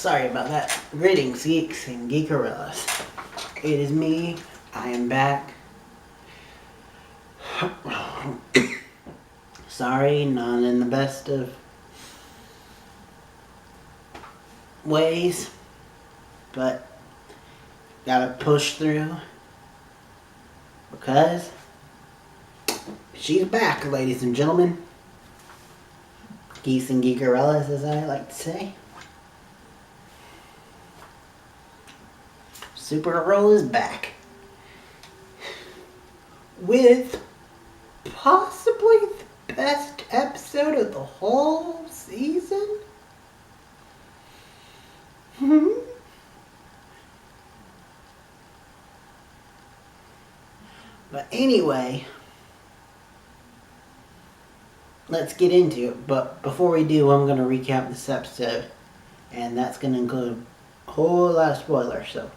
sorry about that. Greetings, geeks and geekerillas. It is me. I am back. Sorry, not in the best of ways, but gotta push through because she's back, ladies and gentlemen. Geeks and geekerillas, as I like to say. Supergirl is back with possibly the best episode of the whole season. But anyway, let's get into it. But before we do, I'm going to recap this episode, and that's going to include a whole lot of spoilers, so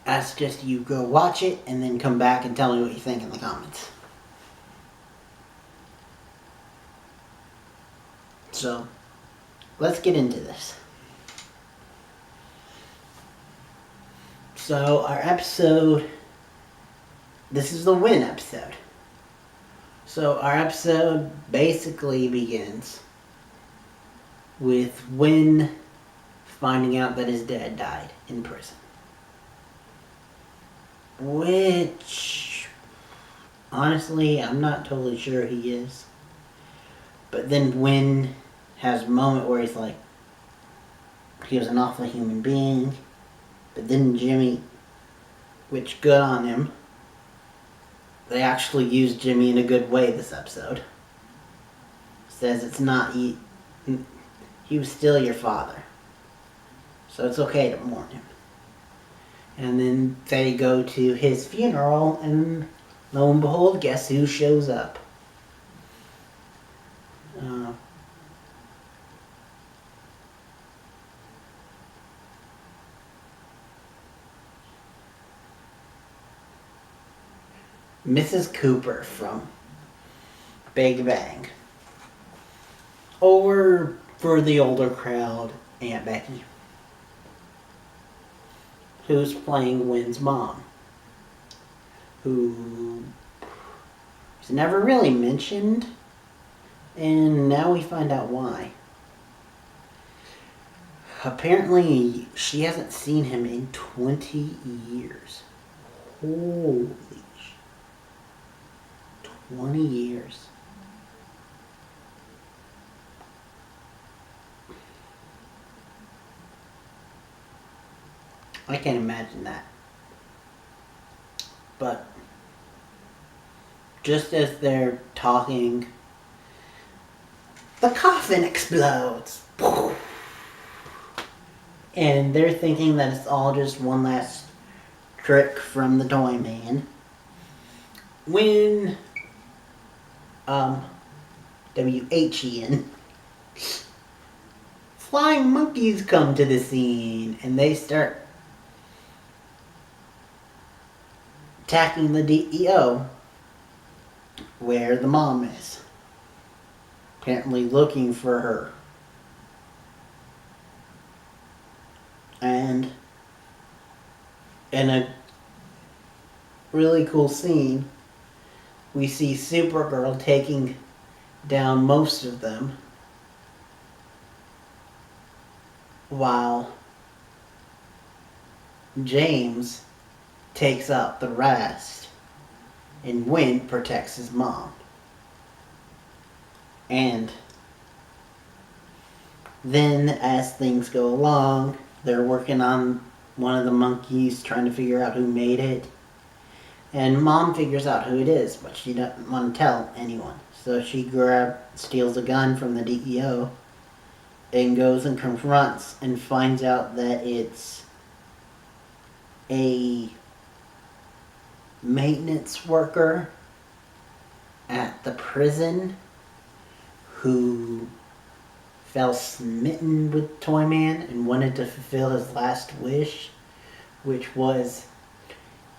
I suggest you go watch it and then come back and tell me what you think in the comments. So, let's get into this. So, our episode, this is the Winn episode. So, our episode basically begins with Winn finding out that his dad died in prison. Which, honestly, I'm not totally sure he is. But then Winn has a moment where he's like, he was an awful human being. But then Jimmy, which good on him, they actually used Jimmy in a good way this episode. Says it's not, he was still your father. So it's okay to mourn him. And then they go to his funeral, and lo and behold, guess who shows up? Mrs. Cooper from Big Bang. Or, for the older crowd, Aunt Becky, who's playing Winn's mom, who is never really mentioned, and now we find out why. Apparently, she hasn't seen him in 20 years. Holy shit. 20 years. I can't imagine that. But just as they're talking, the coffin explodes. And they're thinking that it's all just one last trick from the Toyman. When W-H-E-N, flying monkeys come to the scene, and they start attacking the DEO where the mom is, apparently looking for her. And in a really cool scene, we see Supergirl taking down most of them, while James takes out the rest, and Winn protects his mom. And then, as things go along, they're working on one of the monkeys, trying to figure out who made it. And Mom figures out who it is, but she doesn't want to tell anyone. So she steals a gun from the DEO and goes and confronts and finds out that it's a maintenance worker at the prison who fell smitten with Toyman and wanted to fulfill his last wish, which was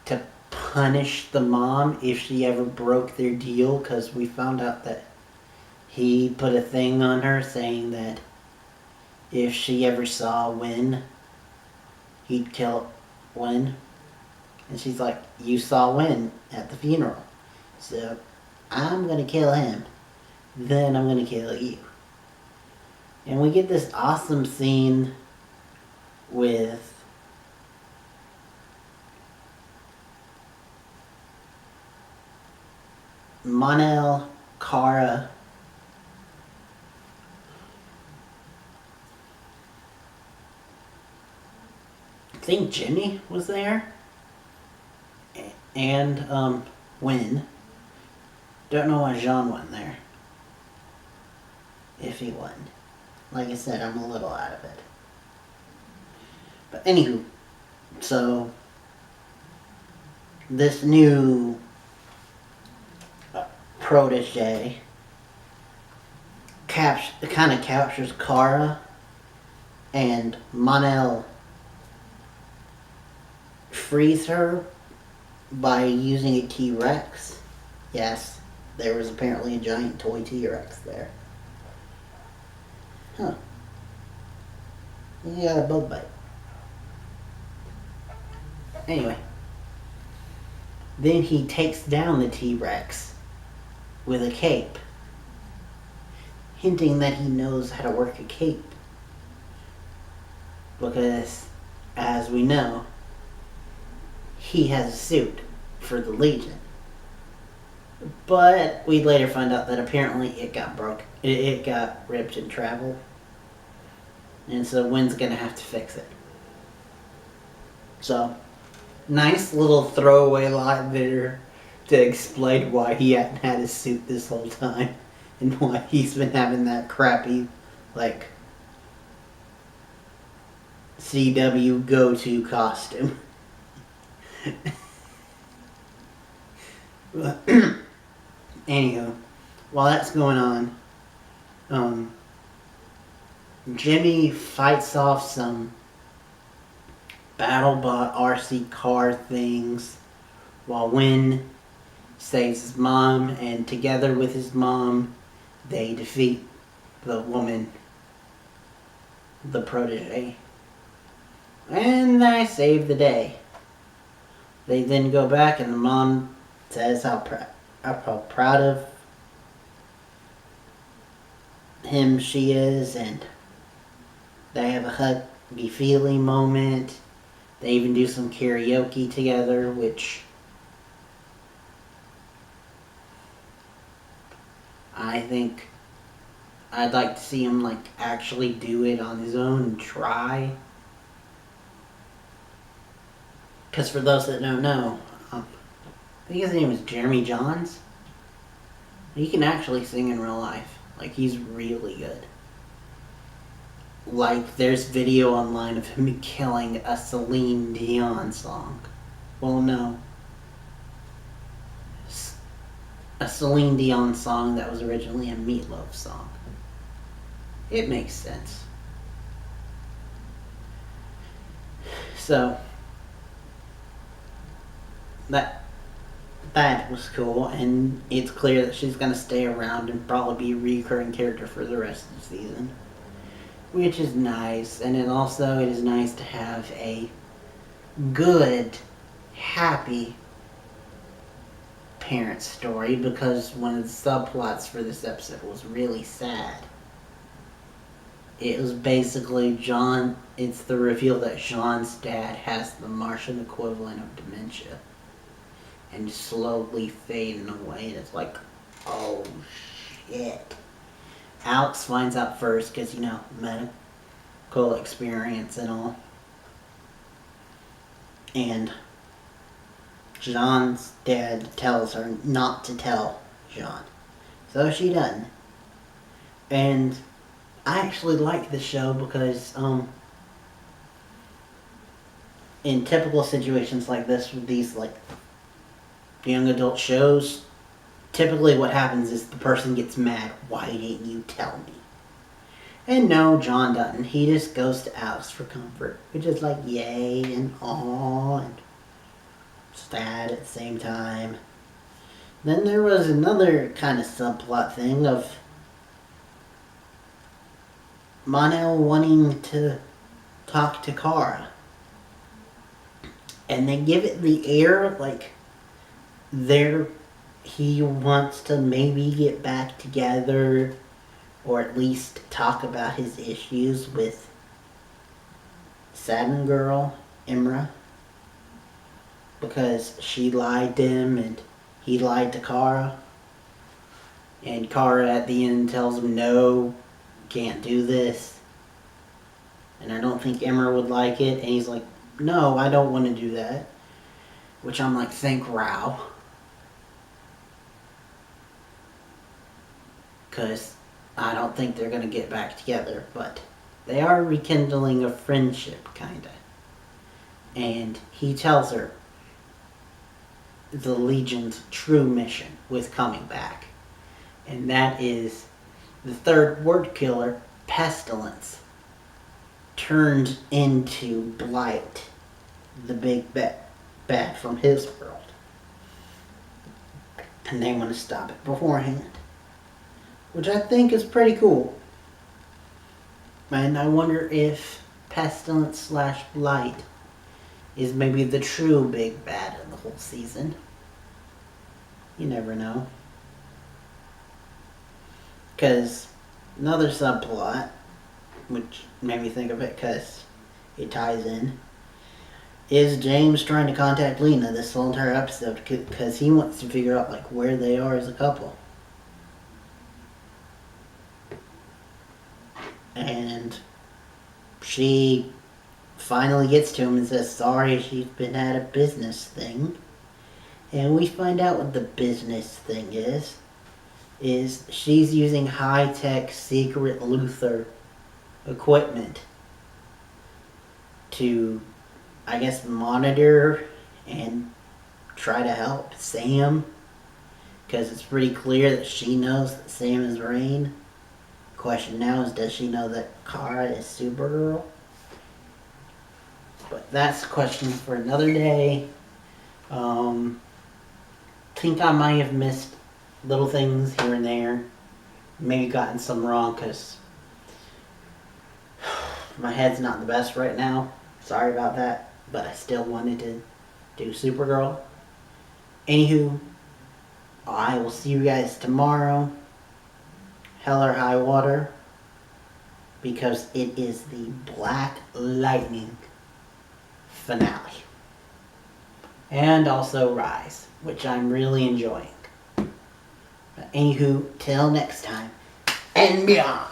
to punish the mom if she ever broke their deal, because we found out that he put a thing on her saying that if she ever saw Winn, he'd kill Winn. And she's like, you saw Winn at the funeral. So I'm going to kill him. Then I'm going to kill you. And we get this awesome scene with Mon-El, Kara, I think Jimmy was there, and Winn. Don't know why Jean wasn't there. If he wasn't. Like I said, I'm a little out of it. But anywho, so this new protege kind of captures Kara, and Mon-El frees her by using a T-Rex. Yes, there was apparently a giant toy T-Rex there. Huh. He got a bug bite. Anyway. Then he takes down the T-Rex with a cape, hinting that he knows how to work a cape. Because, as we know, he has a suit for the Legion. But we later find out that apparently it got broke. It got ripped in travel. And so Winn's gonna have to fix it. So, nice little throwaway line there to explain why he hadn't had his suit this whole time. And why he's been having that crappy, like, CW go-to costume. Anywho, while that's going on, Jimmy fights off some BattleBot RC car things while Winn saves his mom, and together with his mom, they defeat the woman, the protege. And they save the day. They then go back and the mom says how proud of him she is, and they have a huggy-feely moment. They even do some karaoke together, which I think I'd like to see him like actually do it on his own and try. Because for those that don't know, I think his name is Jeremy Johns. He can actually sing in real life. Like, he's really good. Like, there's video online of him killing a Celine Dion song. Well, no. A Celine Dion song that was originally a Meatloaf song. It makes sense. So, that was cool, and it's clear that she's going to stay around and probably be a recurring character for the rest of the season. Which is nice, and it is nice to have a good, happy parent story, because one of the subplots for this episode was really sad. It was basically it's the reveal that Jean's dad has the Martian equivalent of dementia. And slowly fading away, and it's like, oh shit. Alex finds out first, because, medical experience and all. And Jean's dad tells her not to tell Jean. So she doesn't. And I actually like this show because, in typical situations like this, with these, like, young adult shows, typically what happens is the person gets mad. Why didn't you tell me? And no, John doesn't. He just goes to Alex for comfort. Which is like yay and aw and sad at the same time. Then there was another kind of subplot thing of Mon-El wanting to talk to Kara. And they give it the air like he wants to maybe get back together or at least talk about his issues with Satin Girl, Imra. Because she lied to him and he lied to Kara. And Kara at the end tells him, no, can't do this. And I don't think Imra would like it. And he's like, no, I don't want to do that. Which I'm like, thank Rao. Because I don't think they're going to get back together. But they are rekindling a friendship, kind of. And he tells her the Legion's true mission with coming back. And that is the third word killer, Pestilence, turned into Blight, the big bad from his world. And they want to stop it beforehand. Which I think is pretty cool. And I wonder if Pestilence / Blight is maybe the true big bad of the whole season. You never know. Because another subplot, which made me think of it because it ties in, is James trying to contact Lena this whole entire episode because he wants to figure out like where they are as a couple. And she finally gets to him and says sorry she's been at a business thing. And we find out what the business thing is she's using high-tech secret Luthor equipment to, I guess, monitor and try to help Sam. Because it's pretty clear that she knows that Sam is Rain. Question now is, does she know that Kara is Supergirl? But that's a question for another day. Think I might have missed little things here and there. Maybe gotten some wrong because my head's not the best right now. Sorry about that. But I still wanted to do Supergirl. Anywho, I will see you guys tomorrow. Hell or high water. Because it is the Black Lightning finale. And also Rise, which I'm really enjoying. Anywho, till next time, and beyond.